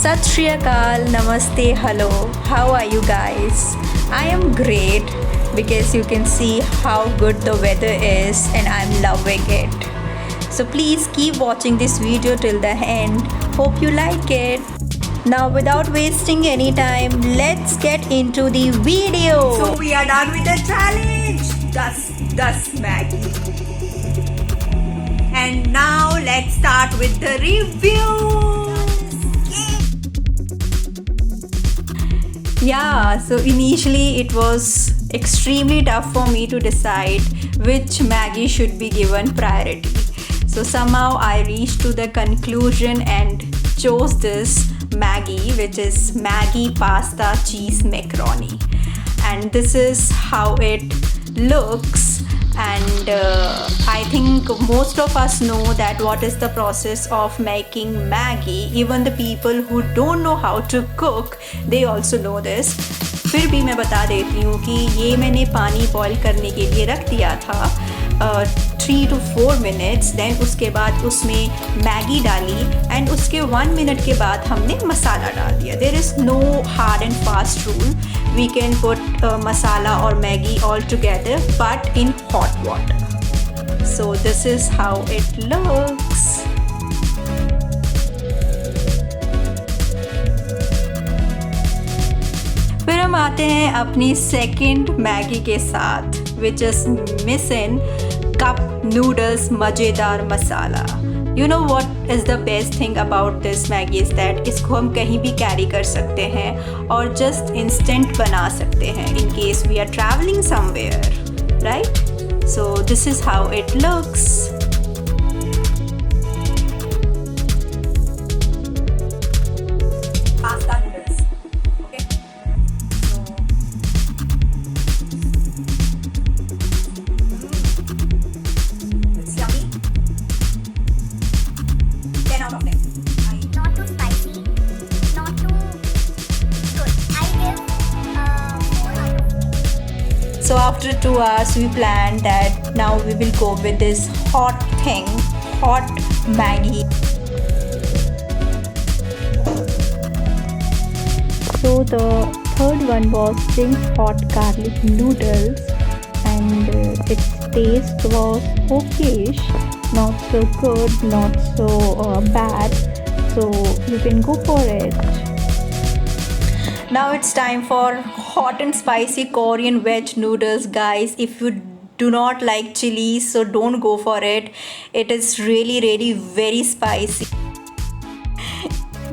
Sat Shri Akal, Namaste, hello. How are you guys? I am great because you can see how good the weather is and I'm loving it. So please keep watching this video till the end. Hope you like it. Now without wasting any time, let's get into the video. So we are done with the challenge. Das Maggie. And now let's start with the review. Yeah, so initially it was extremely tough for me to decide which Maggie should be given priority. So somehow I reached to the conclusion and chose this Maggie, which is Maggi pasta cheese macaroni. And this is how it looks. And I think most of us know that what is the process of making Maggie. Even the people who don't know how to cook, they also know this. फिर भी मैं बता देती हूँ कि ये मैंने पानी बॉईल करने के लिए रख दिया था 3 to 4 minutes. देन उसके बाद उसमें मैगी डाली एंड उसके 1 minute के बाद हमने मसाला डाल दिया. There is no hard and fast rule. We can put masala or Maggi all together but in hot water. So this is how it looks. फिर हम आते हैं अपनी सेकंड मैगी के साथ which is missing cup noodles मज़ेदार मसाला. You know what is the best thing about this Maggi is that इसको हम कहीं भी कैरी कर सकते हैं और just instant बना सकते हैं in case we are traveling somewhere, right? So this is how it looks. Pasta noodles. Okay. It's yummy. 10 out of 10. Not too spicy, not too good. I give 4 out of 10. So after 2 hours we planned that now we will go with this hot thing, hot Maggi. So the third one was Ching's hot garlic noodles and its taste was okayish, not so good, not so bad. So you can go for it. Now it's time for hot and spicy Korean veg noodles, guys. If you do not like chili, so don't go for it. It is really very spicy.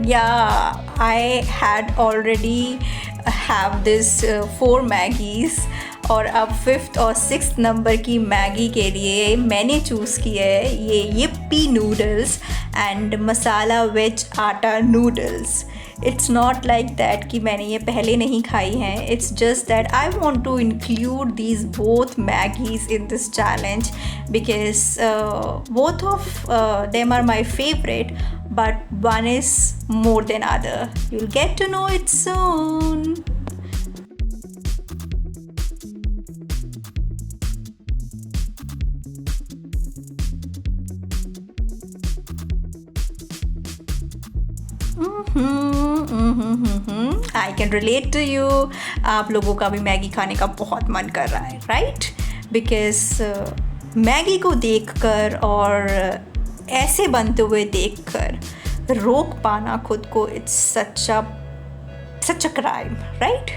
Yeah, I had already have this 4 Maggies और अब 5th और 6th number की Maggi के लिए मैंने choose किया है ये Yippee noodles and masala veg atta noodles. It's not like that कि मैंने ये पहले नहीं खाई हैं. It's just that I want to include these both Maggis in this challenge because both of them are my favorite, but one is more than other. You'll get to know it soon. I can relate to you. आप लोगों का भी Maggi खाने का बहुत मन कर रहा है, राइट? बिकॉज मैगी को देखकर और ऐसे बनते हुए देखकर रोक पाना खुद को, it's such a crime, right?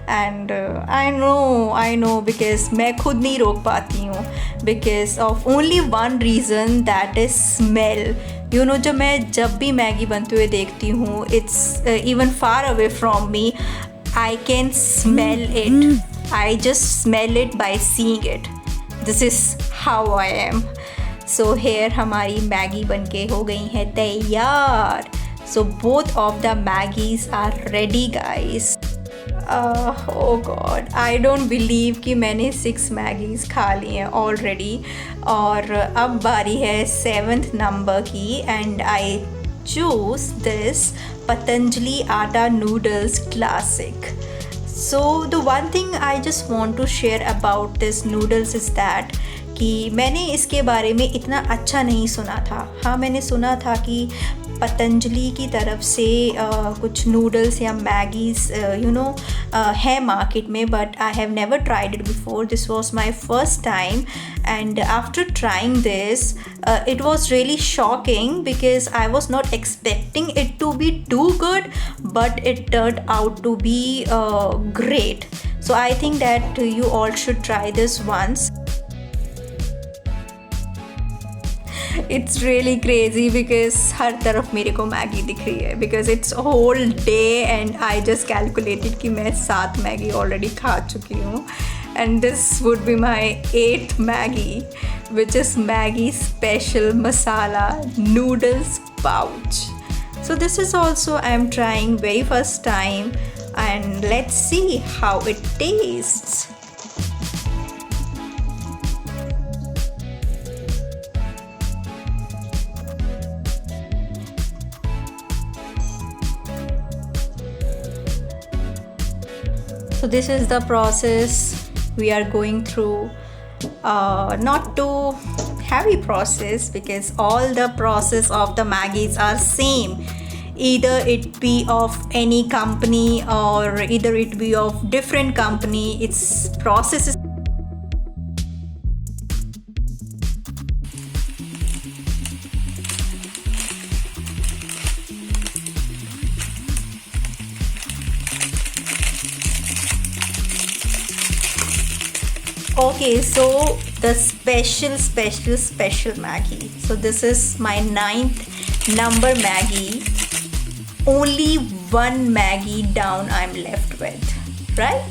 And I know because मैं खुद नहीं रोक पाती हूँ because of only one reason, that is smell. You know जब भी मैगी बनते हुए देखती हूँ, it's even far away from me, I can smell it. I just smell it by seeing it. This is how I am. So here हमारी Maggi बनके हो गई है तैयार. So both of the Maggis are ready guys. oh god, I don't believe कि मैंने 6 मैगीज़ खा ली हैं ऑलरेडी और अब बारी है 7th नंबर की and I choose this Patanjali atta noodles classic. So the one thing I just want to share about this noodles is that कि मैंने इसके बारे में इतना अच्छा नहीं सुना था. हाँ, मैंने सुना था कि पतंजलि की तरफ से कुछ नूडल्स या मैगीज है मार्केट में, but I have never tried it before. This was my first time, and after trying this it was really shocking because I was not expecting it to be too good, but it turned out to be great. So I think that you all should try this once. It's really crazy because हर तरफ मेरे को Maggi दिख रही है, because it's a whole day and I just calculated कि मैं 7 Maggi already खा चुकी हूँ, and this would be my 8th Maggi, which is Maggi special masala noodles pouch. So this is also I am trying very first time, and let's see how it tastes. So this is the process we are going through. Not too heavy process because all the process of the Maggies are same. Either it be of any company or either it be of different company. Its process is okay. So the special Maggi. So this is my 9th number Maggi. Only one Maggi down I'm left with, right?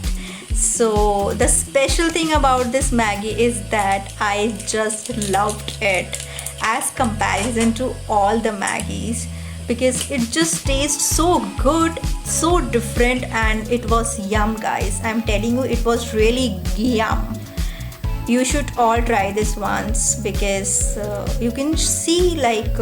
So the special thing about this Maggi is that I just loved it as comparison to all the Maggies, because it just tastes so good, so different, and it was yum, guys. I'm telling you, it was really yum. You should all try this once because you can see like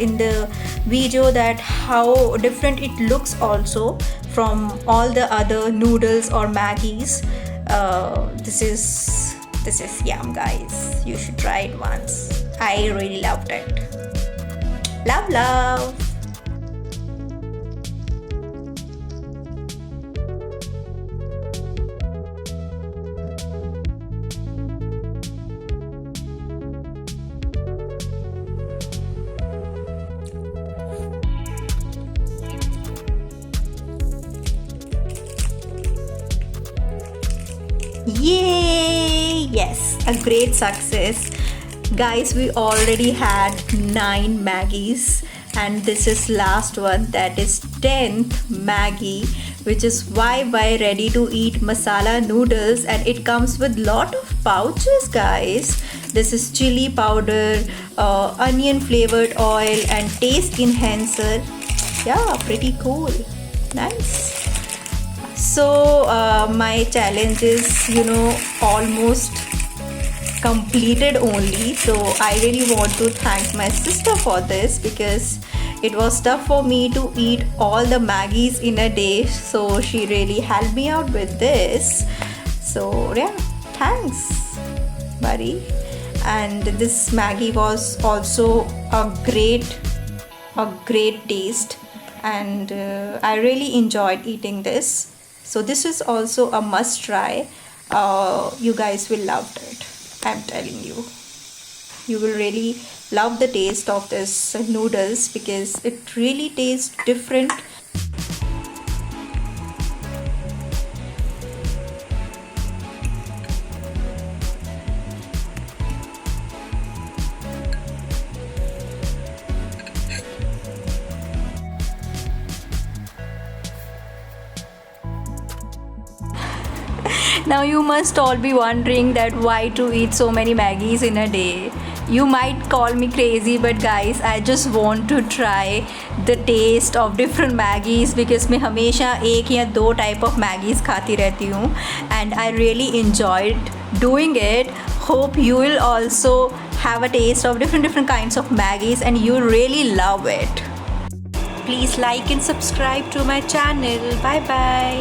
in the video that how different it looks also from all the other noodles or Maggies. This is yum, guys. You should try it once. I really loved it. Love. Yay! Yes, a great success. Guys, we already had 9 Maggies and this is last one, that is 10th Maggi, which is YY ready to eat masala noodles, and it comes with lot of pouches, guys. This is chili powder, onion flavored oil and taste enhancer. Yeah, pretty cool. Nice. So my challenge is almost completed only. So I really want to thank my sister for this because it was tough for me to eat all the Maggies in a day. So she really helped me out with this. So yeah, thanks buddy. And this Maggi was also a great taste, and I really enjoyed eating this. So this is also a must try. You guys will love it. I'm telling you. You will really love the taste of this noodles because it really tastes different. Now you must all be wondering that why to eat so many Maggies in a day. You might call me crazy, but guys, I just want to try the taste of different Maggies because मैं हमेशा एक या दो type of Maggies खाती रहती हूँ, and I really enjoyed doing it. Hope you will also have a taste of different kinds of Maggies and you really love it. Please like and subscribe to my channel. Bye bye.